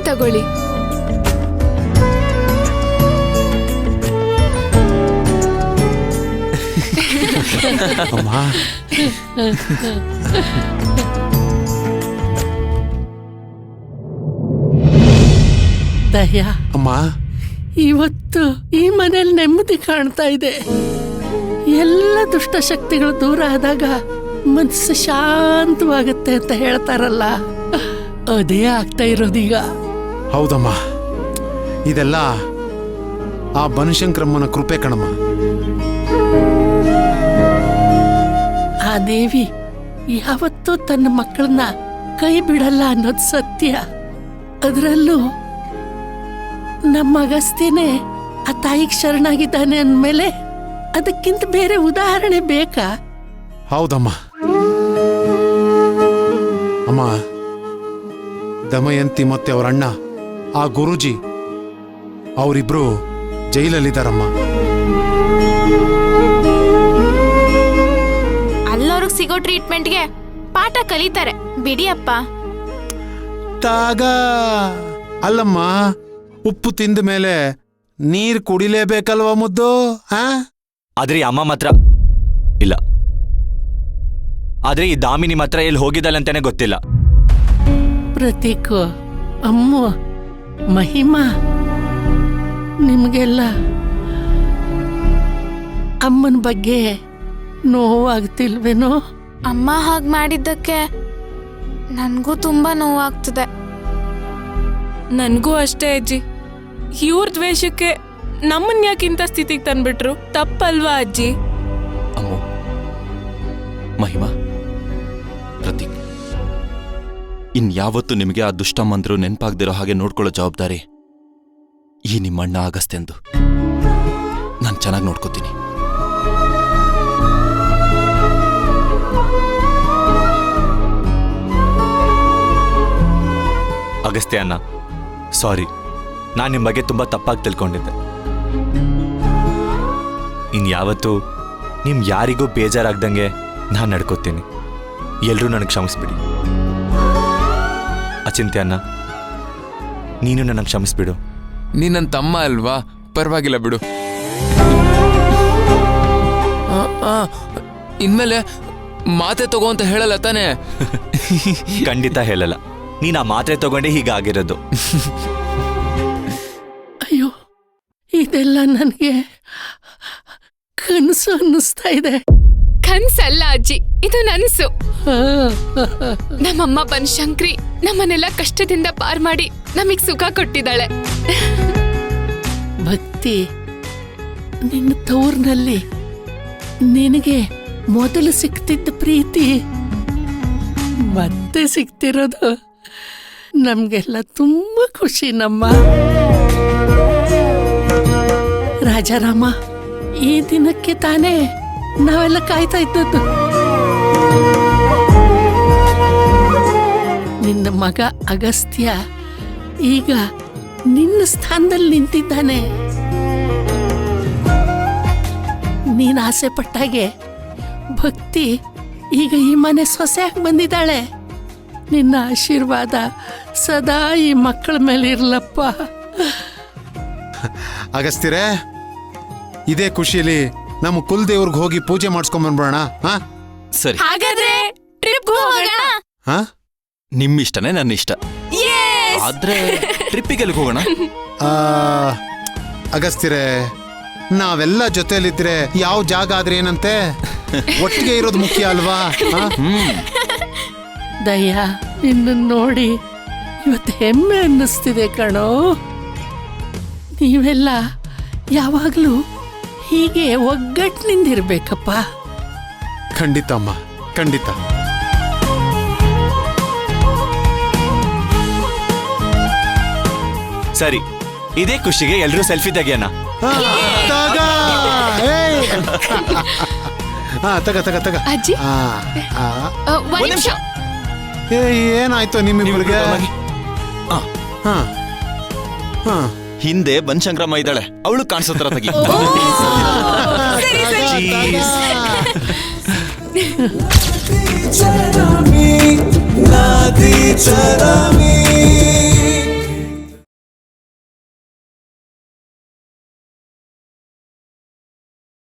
ತಗೊಳ್ಳಿ. ಅಮ್ಮ ದಯಾ, ಅಮ್ಮ ಇವತ್ತು ಈ ಮನೇಲಿ ನೆಮ್ಮದಿ ಕಾಣ್ತಾ ಇದೆ. ಎಲ್ಲ ದುಷ್ಟಶಕ್ತಿಗಳು ದೂರ ಆದಾಗ ಮನಸ್ಸು ಶಾಂತವಾಗುತ್ತೆ ಅಂತ ಹೇಳ್ತಾರಲ್ಲ, ಅದೇ ಆಗ್ತಾ ಇರೋದೀಗ. ಹೌದಮ್ಮ, ಇದೆಲ್ಲ ಆ ಬನಶಂಕರಮ್ಮನ ಕೃಪೆ ಕಣಮ್ಮ. ಆ ದೇವಿ ಯಾವತ್ತೂ ತನ್ನ ಮಕ್ಕಳನ್ನ ಕೈ ಬಿಡಲ್ಲ ಅನ್ನೋದು ಸತ್ಯ. ಅದರಲ್ಲೂ ನಮ್ಮ ಅಗಸ್ತ್ಯನೇ ಆ ತಾಯಿಗೆ ಶರಣಾಗಿದ್ದಾನೆ ಅಂದ್ಮೇಲೆ ಅದಕ್ಕಿಂತ ಬೇರೆ ಉದಾಹರಣೆ ಬೇಕಾ? ಹೌದಮ್ಮ. ಅಮ್ಮ, ದಮಯಂತಿ ಮತ್ತೆ ಅವರ ಅಣ್ಣ ಆ ಗುರೂಜಿ ಅವರಿಬ್ರು ಜೈಲಲ್ಲಿದ್ದಾರಮ್ಮ. ಅಲ್ಲವ್ರಿಗೆ ಸಿಗೋ ಟ್ರೀಟ್ಮೆಂಟ್ಗೆ ಪಾಠ ಕಲಿತಾರೆ ಬಿಡಿ ಅಪ್ಪ. ತಾಗ ಅಲ್ಲಮ್ಮ, ಉಪ್ಪು ತಿಂದ ಮೇಲೆ ನೀರ್ ಕುಡಿಲೇಬೇಕಲ್ವ ಮುದ್ದು? ಆದ್ರೆ ಅಮ್ಮ ಮಾತ್ರ ಇಲ್ಲ. ಆದ್ರೆ ಈ ದಾಮಿನಿ ಮಾತ್ರ ಎಲ್ಲಿ ಹೋಗಿದ್ದಲ್ಲಂತಾನೆ ಗೊತ್ತಿಲ್ಲ. ಪ್ರತೀಕ್, ಅಮ್ಮ, ಮಹಿಮಾ, ನಿಮ್ಗೆಲ್ಲ ಅಮ್ಮನ ಬಗ್ಗೆ ನೋವಾಗ್ತಿಲ್ವೇನೋ? ಅಮ್ಮ ಹಾಗೆ ಮಾಡಿದ್ದಕ್ಕೆ ನನ್ಗೂ ತುಂಬಾ ನೋವಾಗ್ತದೆ. ನನ್ಗೂ ಅಷ್ಟೇ ಅಜ್ಜಿ. ಇವ್ರ ದ್ವೇಷಕ್ಕೆ ನಮ್ಮನ್ ಯಾಕಿಂತ ಸ್ಥಿತಿಗೆ ತಂದ್ಬಿಟ್ರು? ತಪ್ಪಲ್ವಾ ಅಜ್ಜಿ? ಅಮ್ಮು, ಮಹಿಮಾ, ಪ್ರತೀಕ್, ಇನ್ಯಾವತ್ತೂ ನಿಮಗೆ ಆ ದುಷ್ಟಮ್ಮಂದ್ರು ನೆನಪಾಗ್ದಿರೋ ಹಾಗೆ ನೋಡ್ಕೊಳ್ಳೋ ಜವಾಬ್ದಾರಿ ಈ ನಿಮ್ಮಣ್ಣ ಅಗಸ್ತ್ಯಂದು. ನಾನು ಚೆನ್ನಾಗಿ ನೋಡ್ಕೋತೀನಿ. ಅಗಸ್ತ್ಯ ಅಣ್ಣ, ಸಾರಿ, ನಾನು ನಿಮ್ಮ ಬಗ್ಗೆ ತುಂಬಾ ತಪ್ಪಾಗಿ ತಿಳ್ಕೊಂಡಿದ್ದೆ. ಇನ್ಯಾವತ್ತೂ ನಿಮ್ ಯಾರಿಗೂ ಬೇಜಾರಾಗ್ದಂಗೆ ನಾನು ನಡ್ಕೋತೀನಿ. ಎಲ್ರೂ ನನಗೆ ಕ್ಷಮಿಸ್ಬಿಡಿ. ಅಚಿಂತ್ಯ ಅಣ್ಣ, ನೀನು ನನಗೆ ಕ್ಷಮಿಸ್ಬಿಡು. ನೀನ್ ನನ್ನ ತಮ್ಮ ಅಲ್ವಾ, ಪರವಾಗಿಲ್ಲ ಬಿಡು. ಇನ್ಮೇಲೆ ಮಾತೆ ತಗೋ ಅಂತ ಹೇಳಲ್ಲ ತಾನೆ? ಖಂಡಿತ ಹೇಳಲ್ಲ. ನೀನು ಆ ಮಾತ್ರೆ ತಗೊಂಡೆ ಹೀಗಾಗಿರೋದು. ಅಯ್ಯೋ, ಇದೆಲ್ಲ ನನಗೆ ಕನಸು ಅನ್ನಿಸ್ತಾ ಇದೆ. ಕನ್ಸಲ್ಲ ಅಜ್ಜಿ, ಇದು ನನ್ಸು. ನಮ್ಮಮ್ಮ ಬನಶಂಕರಿ ನಮ್ಮನ್ನೆಲ್ಲ ಕಷ್ಟದಿಂದ ಪಾರ್ ಮಾಡಿ ನಮಗ್ ಸುಖ ಕೊಟ್ಟಿದ್ದಾಳೆ. ಭಕ್ತಿ, ನಿನ್ನ ತವ್ರನಲ್ಲಿ ನಿನಗೆ ಮೊದಲು ಸಿಕ್ತಿದ್ದ ಪ್ರೀತಿ ಮತ್ತೆ ಸಿಕ್ತಿರೋದು ನಮ್ಗೆಲ್ಲ ತುಂಬಾ ಖುಷಿ. ನಮ್ಮ ರಾಜಾರಾಮ, ಈ ದಿನಕ್ಕೆ ತಾನೇ ನಾವೆಲ್ಲ ಕಾಯ್ತಾ ಇದ್ದದ್ದು. ನಿನ್ನ ಮಗ ಅಗಸ್ತ್ಯ ಈಗ ನಿನ್ನ ಸ್ಥಾನದಲ್ಲಿ ನಿಂತಿದ್ದಾನೆ. ನೀನ್ ಆಸೆ ಪಟ್ಟಾಗೆ ಭಕ್ತಿ ಈಗ ಈ ಮನೆ ಸೊಸೆಯಾಗಿ ಬಂದಿದ್ದಾಳೆ. ನಿನ್ನ ಆಶೀರ್ವಾದ ಸದಾ ಈ ಮಕ್ಕಳ ಮೇಲೆ ಇರ್ಲಪ್ಪ. ಅಗಸ್ತ್ಯರೇ, ಇದೇ ಖುಷಿಯಲ್ಲಿ ನಮ್ಮ ಕುಲದೇವ್ರಿಗೆ ಹೋಗಿ ಪೂಜೆ ಮಾಡಿಸ್ಕೊಂಡ್ಬಂದ್ಬಿಡೋಣ. ಸರಿ, ಹಾಗಾದ್ರೆ ಟ್ರಿಪ್ ಹೋಗೋಣ. ನಿಮ್ಮಿಷ್ಟನೇ ನನ್ನ ಇಷ್ಟ. ಆದ್ರೆ ಟ್ರಿಪ್ಪಿಗೆ ಎಲ್ಲಿಗೆ ಹೋಗೋಣ? ಅಗಸ್ತ್ಯರೇ, ನಾವೆಲ್ಲ ಜೊತೆಯಲ್ಲಿದ್ರೆ ಯಾವ ಜಾಗ ಆದ್ರೆ ಏನಂತೆ, ಒಟ್ಟಿಗೆ ಇರೋದು ಮುಖ್ಯ ಅಲ್ವಾ? ದಯಾ, ನಿನ್ನ ನೋಡಿ ಇವತ್ತು ಹೆಮ್ಮೆ ಅನ್ನಿಸ್ತಿದೆ ಕಣೋ. ನೀವೆಲ್ಲ ಯಾವಾಗಲೂ ಹೀಗೆ ಒಗ್ಗಟ್ಟಿನಿಂದಿರ್ಬೇಕಪ್ಪ. ಖಂಡಿತ ಅಮ್ಮ, ಖಂಡಿತ. ಸರಿ, ಇದೇ ಖುಷಿಗೆ ಎಲ್ರೂ ಸೆಲ್ಫಿ ತೆಗಿಯೋಣ. ತಗ ತಗ ತಗ. ಅಜ್ಜಿ, ಒಂದ್ ನಿಮಿಷ. ಏನಾಯ್ತು ನಿಮ್ಮಿಬ್ಬರಿಗೆ? ಹಿಂದೆ ಬನಶಂಕರಮ್ಮ ಇದ್ದಾಳೆ, ಅವಳು ಕಾಣಿಸೋತ್ರ ತೆಗಿ. ಚರಮಿ